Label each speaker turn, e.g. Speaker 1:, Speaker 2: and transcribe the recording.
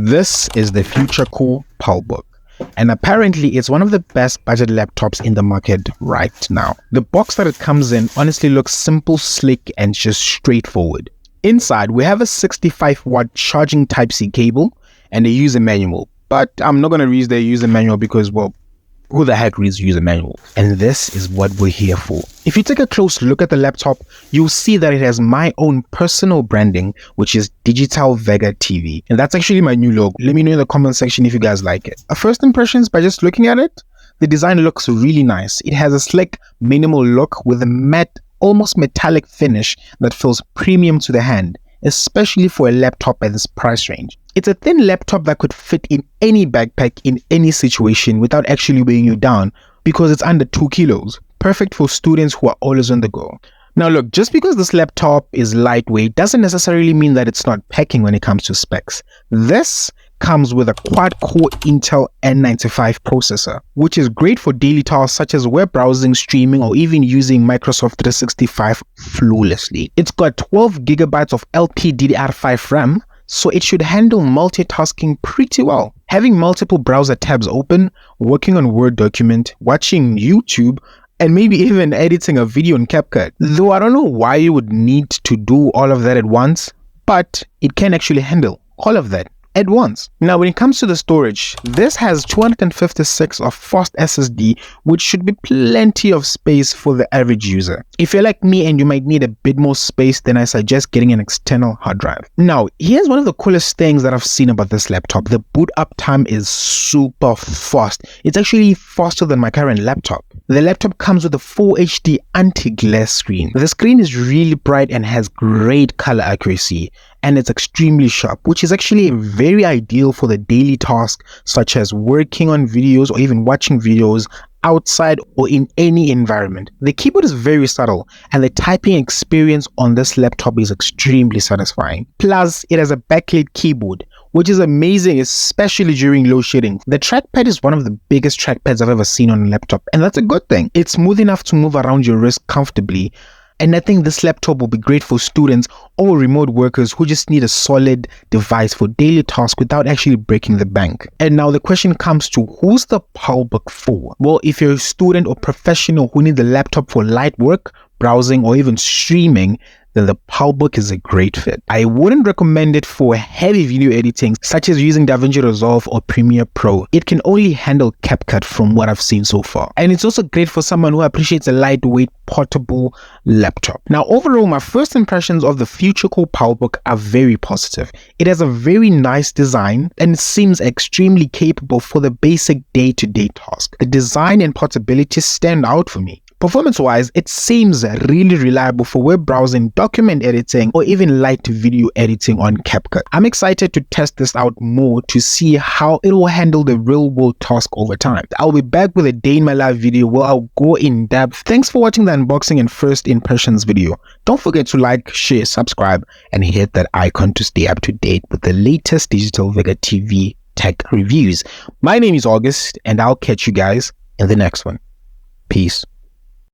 Speaker 1: This is the Futuco Palbook, and apparently it's one of the best budget laptops in the market right now. The box that it comes in honestly looks simple, slick, and just straightforward. Inside, we have a 65-watt charging Type-C cable and a user manual, but I'm not going to read the user manual because, well, who the heck reads user manual? And this is what we're here for. If you take a close look at the laptop, you'll see that it has my own personal branding, which is Digital Vega TV. And that's actually my new logo. Let me know in the comment section if you guys like it. First impressions by just looking at it, the design looks really nice. It has a slick, minimal look with a matte, almost metallic finish that feels premium to the hand, especially for a laptop at this price range. It's a thin laptop that could fit in any backpack in any situation without actually weighing you down because it's under 2 kilos. Perfect for students who are always on the go. Now look, just because this laptop is lightweight doesn't necessarily mean that it's not packing when it comes to specs. This comes with a quad-core Intel N95 processor, which is great for daily tasks such as web browsing, streaming, or even using Microsoft 365 flawlessly. It's got 12 GB of LPDDR5 RAM, so it should handle multitasking pretty well. Having multiple browser tabs open, working on Word document, watching YouTube, and maybe even editing a video in CapCut. Though I don't know why you would need to do all of that at once, but it can actually handle all of that at once. Now when it comes to the storage, this has 256 of fast SSD, which should be plenty of space for the average user. If you're like me and you might need a bit more space, then I suggest getting an external hard drive. Now here's one of the coolest things that I've seen about this laptop. The boot up time is super fast. It's actually faster than my current laptop. The laptop comes with a Full HD anti-glare screen. The screen is really bright and has great color accuracy, and it's extremely sharp, which is actually very ideal for the daily task such as working on videos or even watching videos outside or in any environment. The keyboard is very subtle and the typing experience on this laptop is extremely satisfying. Plus, it has a backlit keyboard, which is amazing, especially during load shedding. The trackpad is one of the biggest trackpads I've ever seen on a laptop, and that's a good thing. It's smooth enough to move around your wrist comfortably. And I think this laptop will be great for students or remote workers who just need a solid device for daily tasks without actually breaking the bank. And now the question comes to, who's the Palbook for? Well, if you're a student or professional who need the laptop for light work, browsing, or even streaming, then the Palbook is a great fit. I wouldn't recommend it for heavy video editing such as using DaVinci Resolve or Premiere Pro. It can only handle CapCut from what I've seen so far. And it's also great for someone who appreciates a lightweight, portable laptop. Now overall, my first impressions of the Futuco Palbook are very positive. It has a very nice design and it seems extremely capable for the basic day-to-day task. The design and portability stand out for me. Performance-wise, it seems really reliable for web browsing, document editing, or even light video editing on CapCut. I'm excited to test this out more to see how it will handle the real-world task over time. I'll be back with a day in my life video where I'll go in depth. Thanks for watching the unboxing and first impressions video. Don't forget to like, share, subscribe, and hit that icon to stay up to date with the latest Digital Vega TV tech reviews. My name is August, and I'll catch you guys in the next one. Peace.